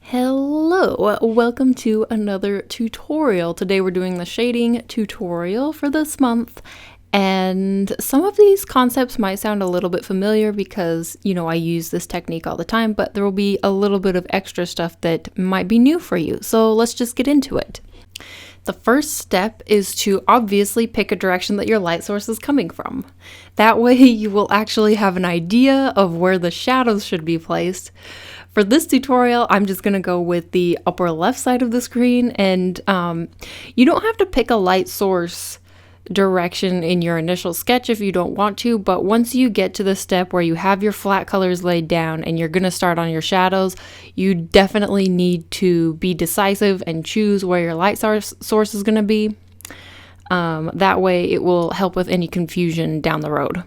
Hello, welcome to another tutorial. Today we're doing the shading tutorial for this month, and some of these concepts might sound a little bit familiar because, I use this technique all the time, but there will be a little bit of extra stuff that might be new for you. So let's just get into it. The first step is to obviously pick a direction that your light source is coming from. That way you will actually have an idea of where the shadows should be placed. For this tutorial, I'm just going to go with the upper left side of the screen, and you don't have to pick a light source direction in your initial sketch if you don't want to, but once you get to the step where you have your flat colors laid down and you're going to start on your shadows, you definitely need to be decisive and choose where your light source is going to be. That way it will help with any confusion down the road.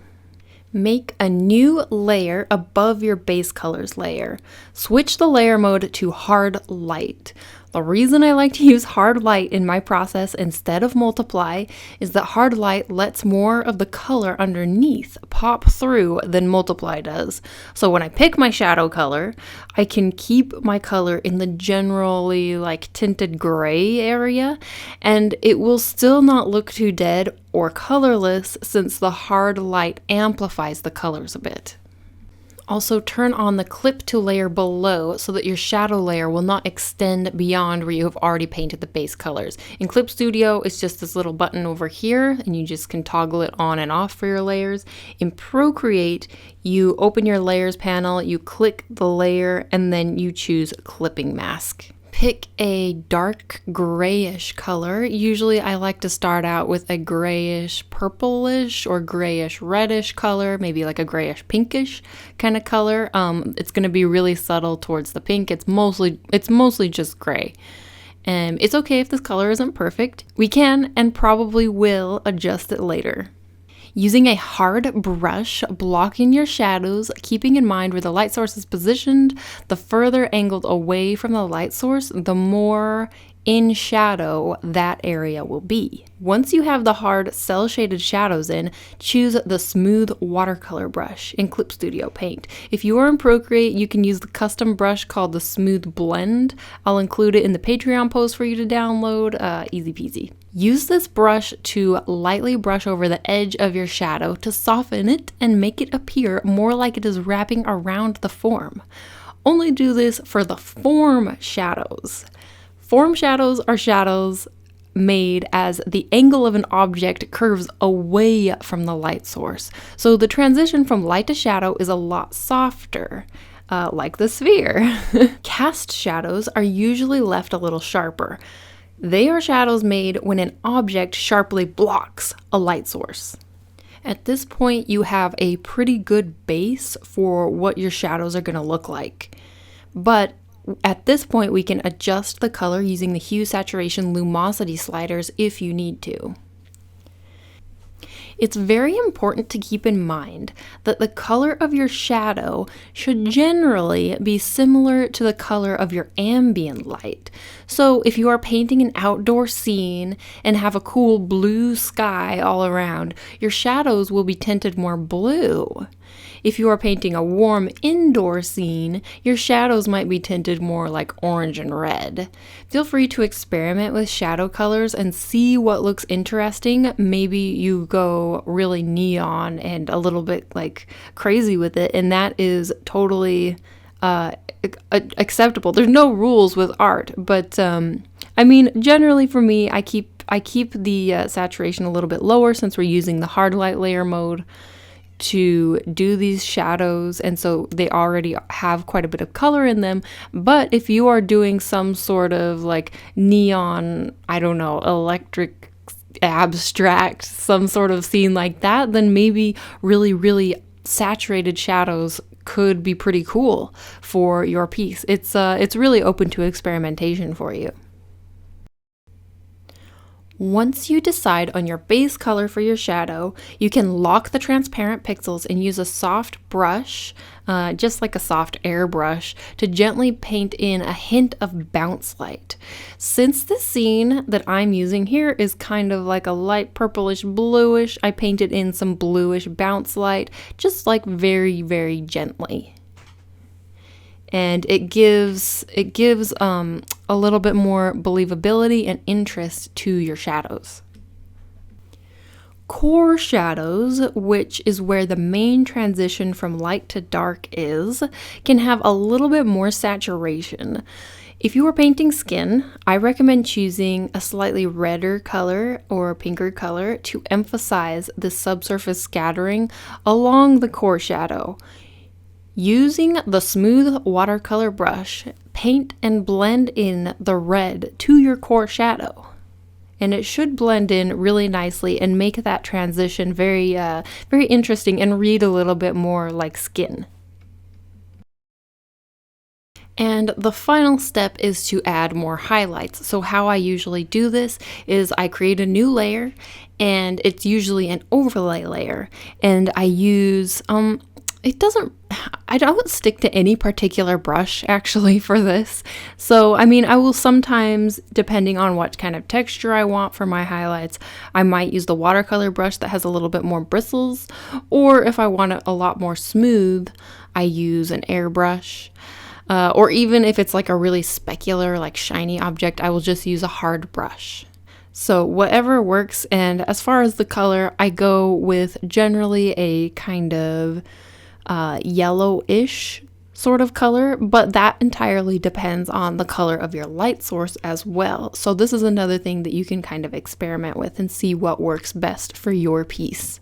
Make a new layer above your base colors layer. Switch the layer mode to hard light. The reason I like to use hard light in my process instead of multiply is that hard light lets more of the color underneath pop through than multiply does. So when I pick my shadow color, I can keep my color in the generally tinted gray area, and it will still not look too dead or colorless since the hard light amplifies the colors a bit. Also, turn on the clip to layer below so that your shadow layer will not extend beyond where you have already painted the base colors. In Clip Studio, it's just this little button over here, and you just can toggle it on and off for your layers. In Procreate, you open your layers panel, you click the layer, and then you choose Clipping Mask. Pick a dark grayish color. Usually I like to start out with a grayish purplish or grayish reddish color, maybe like a grayish pinkish kind of color. It's going to be really subtle towards the pink. It's mostly just gray. And it's okay if this color isn't perfect. We can and probably will adjust it later. Using a hard brush, blocking your shadows, keeping in mind where the light source is positioned, the further angled away from the light source, the more in shadow that area will be. Once you have the hard cell shaded shadows in, choose the smooth watercolor brush in Clip Studio Paint. If you are in Procreate, you can use the custom brush called the Smooth Blend. I'll include it in the Patreon post for you to download, easy peasy. Use this brush to lightly brush over the edge of your shadow to soften it and make it appear more like it is wrapping around the form. Only do this for the form shadows. Form shadows are shadows made as the angle of an object curves away from the light source. So the transition from light to shadow is a lot softer, like the sphere. Cast shadows are usually left a little sharper. They are shadows made when an object sharply blocks a light source. At this point, you have a pretty good base for what your shadows are going to look like. But at this point, we can adjust the color using the hue, saturation, luminosity sliders if you need to. It's very important to keep in mind that the color of your shadow should generally be similar to the color of your ambient light. So if you are painting an outdoor scene and have a cool blue sky all around, your shadows will be tinted more blue. If you are painting a warm indoor scene, your shadows might be tinted more like orange and red. Feel free to experiment with shadow colors and see what looks interesting. Maybe you go really neon and a little bit crazy with it, and that is totally acceptable. There's no rules with art, but generally for me, I keep the saturation a little bit lower since we're using the hard light layer mode to do these shadows, and so they already have quite a bit of color in them. But if you are doing some sort of neon, electric abstract, some sort of scene like that, then maybe really, really saturated shadows could be pretty cool for your piece. It's really open to experimentation for you. Once you decide on your base color for your shadow, you can lock the transparent pixels and use a soft brush, just like a soft airbrush, to gently paint in a hint of bounce light. Since the scene that I'm using here is kind of like a light purplish bluish, I painted in some bluish bounce light, just very, very gently. and it gives a little bit more believability and interest to your shadows. Core shadows, which is where the main transition from light to dark is, can have a little bit more saturation. If you are painting skin, I recommend choosing a slightly redder color or pinker color to emphasize the subsurface scattering along the core shadow. Using the smooth watercolor brush, paint and blend in the red to your core shadow. And it should blend in really nicely and make that transition very interesting and read a little bit more like skin. And the final step is to add more highlights. So how I usually do this is I create a new layer, and it's usually an overlay layer, and I use I don't stick to any particular brush actually for this. So, I mean, I will sometimes, depending on what kind of texture I want for my highlights, I might use the watercolor brush that has a little bit more bristles, or if I want it a lot more smooth, I use an airbrush. Or even if it's like a really specular, like shiny object, I will just use a hard brush. So whatever works, and as far as the color, I go with generally a kind of yellowish sort of color, but that entirely depends on the color of your light source as well. So this is another thing that you can kind of experiment with and see what works best for your piece.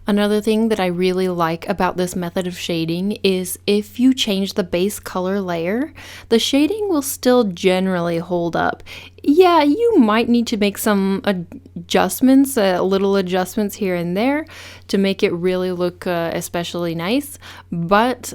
Another thing that I really like about this method of shading is if you change the base color layer, the shading will still generally hold up. Yeah, you might need to make some adjustments, little adjustments here and there to make it really look especially nice, but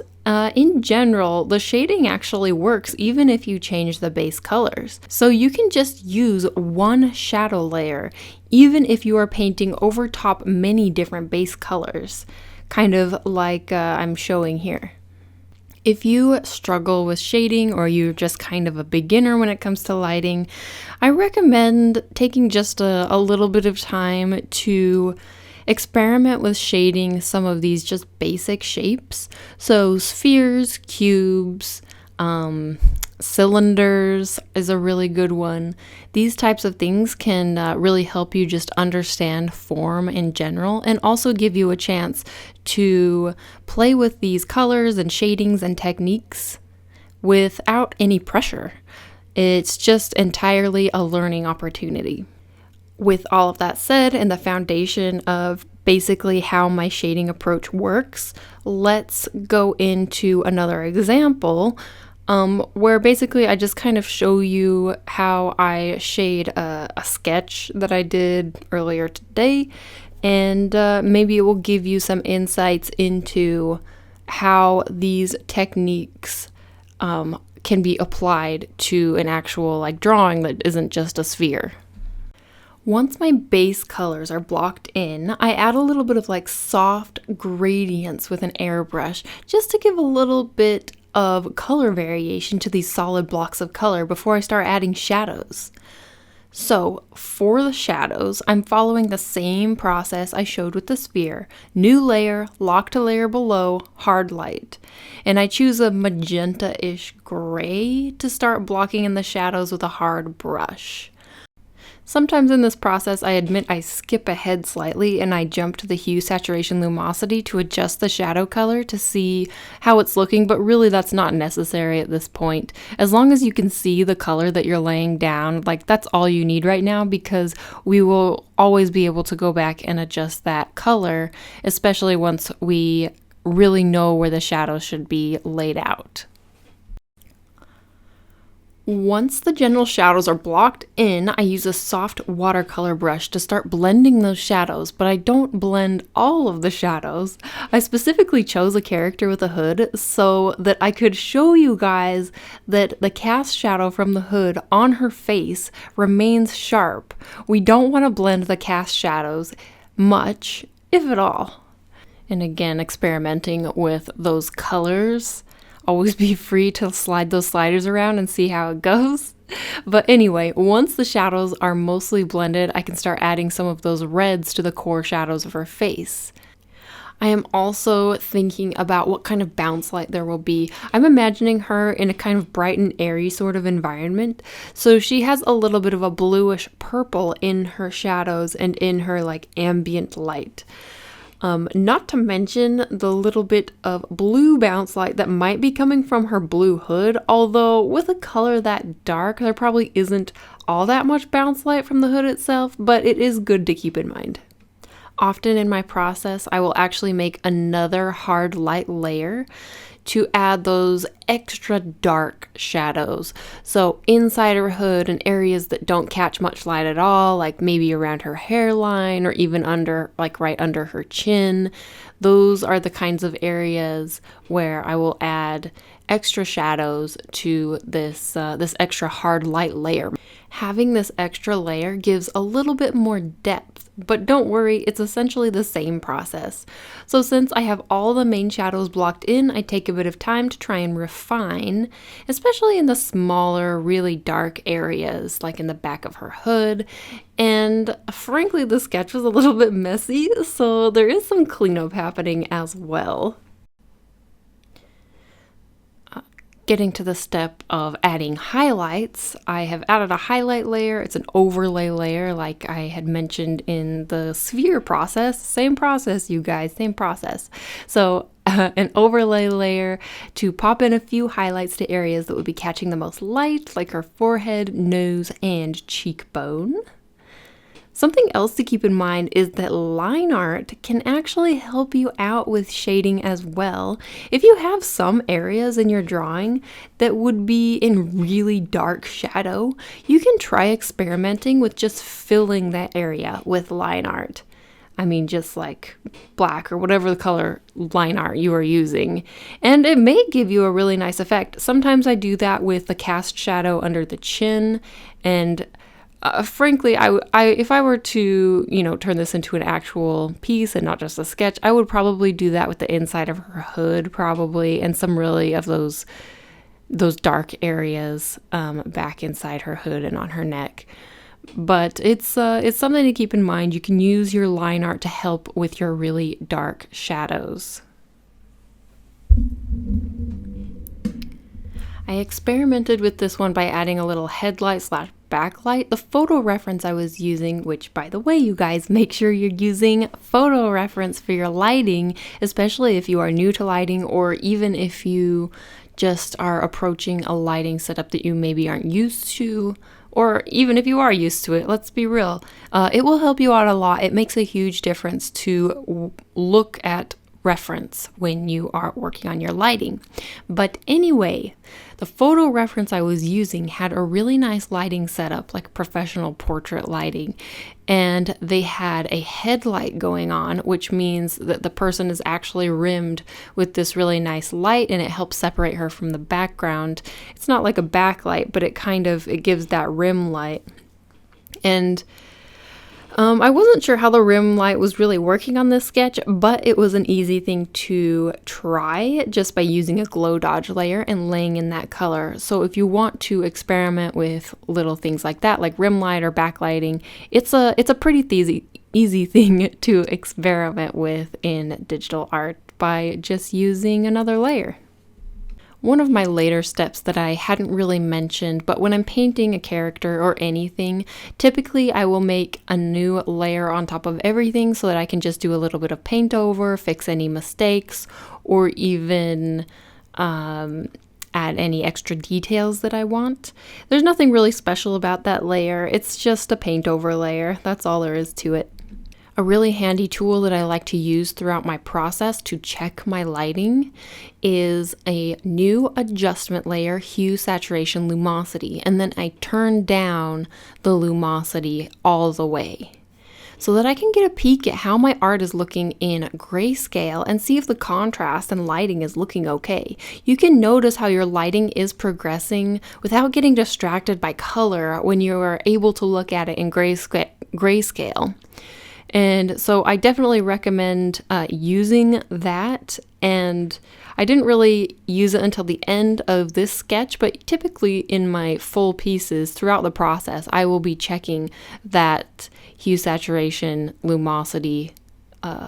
in general, the shading actually works even if you change the base colors. So you can just use one shadow layer, even if you are painting over top many different base colors, kind of like I'm showing here. If you struggle with shading or you're just kind of a beginner when it comes to lighting, I recommend taking just a little bit of time to experiment with shading some of these just basic shapes. So spheres, cubes, cylinders is a really good one. These types of things can really help you just understand form in general, and also give you a chance to play with these colors and shadings and techniques without any pressure. It's just entirely a learning opportunity. With all of that said, and the foundation of basically how my shading approach works, let's go into another example where basically I just kind of show you how I shade a sketch that I did earlier today, and maybe it will give you some insights into how these techniques can be applied to an actual like drawing that isn't just a sphere. Once my base colors are blocked in, I add a little bit of like soft gradients with an airbrush just to give a little bit of color variation to these solid blocks of color before I start adding shadows. So for the shadows, I'm following the same process I showed with the sphere. New layer, locked a layer below, hard light. And I choose a magenta-ish gray to start blocking in the shadows with a hard brush. Sometimes in this process, I admit I skip ahead slightly and I jump to the hue, saturation, luminosity to adjust the shadow color to see how it's looking, but really that's not necessary at this point. As long as you can see the color that you're laying down, like that's all you need right now, because we will always be able to go back and adjust that color, especially once we really know where the shadows should be laid out. Once the general shadows are blocked in, I use a soft watercolor brush to start blending those shadows, but I don't blend all of the shadows. I specifically chose a character with a hood so that I could show you guys that the cast shadow from the hood on her face remains sharp. We don't want to blend the cast shadows much, if at all. And again, experimenting with those colors. Always be free to slide those sliders around and see how it goes. But anyway, once the shadows are mostly blended, I can start adding some of those reds to the core shadows of her face. I am also thinking about what kind of bounce light there will be. I'm imagining her in a kind of bright and airy sort of environment. So she has a little bit of a bluish purple in her shadows and in her like ambient light. Not to mention the little bit of blue bounce light that might be coming from her blue hood, although with a color that dark, there probably isn't all that much bounce light from the hood itself, but it is good to keep in mind. Often in my process, I will actually make another hard light layer to add those extra dark shadows. So inside her hood and areas that don't catch much light at all, like maybe around her hairline or even under, like right under her chin. Those are the kinds of areas where I will add extra shadows to this extra hard light layer. Having this extra layer gives a little bit more depth, but don't worry, it's essentially the same process. So since I have all the main shadows blocked in, I take a bit of time to try and refine, especially in the smaller, really dark areas, like in the back of her hood. And frankly, the sketch was a little bit messy, so there is some cleanup happening as well. Getting to the step of adding highlights, I have added a highlight layer. It's an overlay layer like I had mentioned in the sphere process. Same process, you guys, same process. So an overlay layer to pop in a few highlights to areas that would be catching the most light, like her forehead, nose, and cheekbone. Something else to keep in mind is that line art can actually help you out with shading as well. If you have some areas in your drawing that would be in really dark shadow, you can try experimenting with just filling that area with line art. I mean, just like black or whatever the color line art you are using. And it may give you a really nice effect. Sometimes I do that with the cast shadow under the chin, and frankly, if I were to, turn this into an actual piece and not just a sketch, I would probably do that with the inside of her hood, probably, and some really of those dark areas back inside her hood and on her neck. But it's something to keep in mind. You can use your line art to help with your really dark shadows. I experimented with this one by adding a little headlight / backlight. The photo reference I was using, which by the way, you guys, make sure you're using photo reference for your lighting, especially if you are new to lighting or even if you just are approaching a lighting setup that you maybe aren't used to, or even if you are used to it, let's be real. It will help you out a lot. It makes a huge difference to look at reference when you are working on your lighting. But anyway, the photo reference I was using had a really nice lighting setup, like professional portrait lighting, and they had a headlight going on, which means that the person is actually rimmed with this really nice light, and it helps separate her from the background. It's not like a backlight, but it gives that rim light. And I wasn't sure how the rim light was really working on this sketch, but it was an easy thing to try just by using a glow dodge layer and laying in that color. So if you want to experiment with little things like that, like rim light or backlighting, it's a pretty easy thing to experiment with in digital art by just using another layer. One of my later steps that I hadn't really mentioned, but when I'm painting a character or anything, typically I will make a new layer on top of everything so that I can just do a little bit of paint over, fix any mistakes, or even add any extra details that I want. There's nothing really special about that layer. It's just a paint over layer. That's all there is to it. A really handy tool that I like to use throughout my process to check my lighting is a new adjustment layer, hue, saturation, lumosity, and then I turn down the lumosity all the way so that I can get a peek at how my art is looking in grayscale and see if the contrast and lighting is looking okay. You can notice how your lighting is progressing without getting distracted by color when you are able to look at it in grayscale. And so I definitely recommend using that, and I didn't really use it until the end of this sketch, but typically in my full pieces throughout the process, I will be checking that hue, saturation, lumosity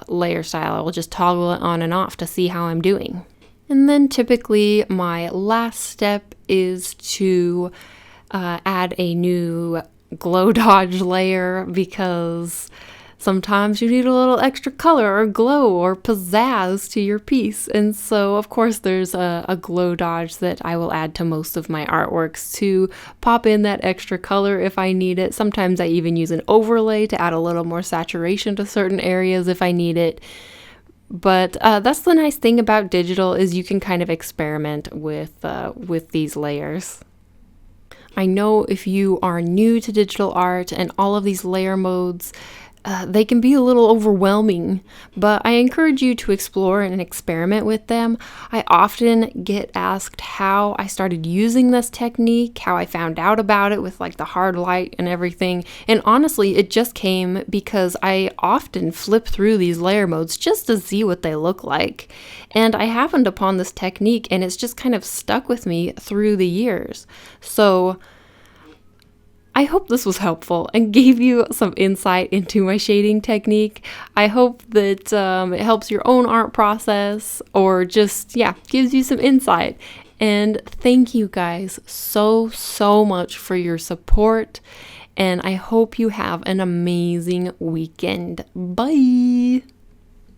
layer style. I will just toggle it on and off to see how I'm doing. And then typically my last step is to add a new glow dodge layer, because sometimes you need a little extra color or glow or pizzazz to your piece. And so, of course, there's a glow dodge that I will add to most of my artworks to pop in that extra color if I need it. Sometimes I even use an overlay to add a little more saturation to certain areas if I need it. But that's the nice thing about digital, is you can kind of experiment with these layers. I know if you are new to digital art and all of these layer modes, they can be a little overwhelming, but I encourage you to explore and experiment with them. I often get asked how I started using this technique, how I found out about it with like the hard light and everything. And honestly, it just came because I often flip through these layer modes just to see what they look like. And I happened upon this technique and it's just kind of stuck with me through the years. So I hope this was helpful and gave you some insight into my shading technique. I hope that it helps your own art process, or just, gives you some insight. And thank you guys so much for your support. And I hope you have an amazing weekend. Bye!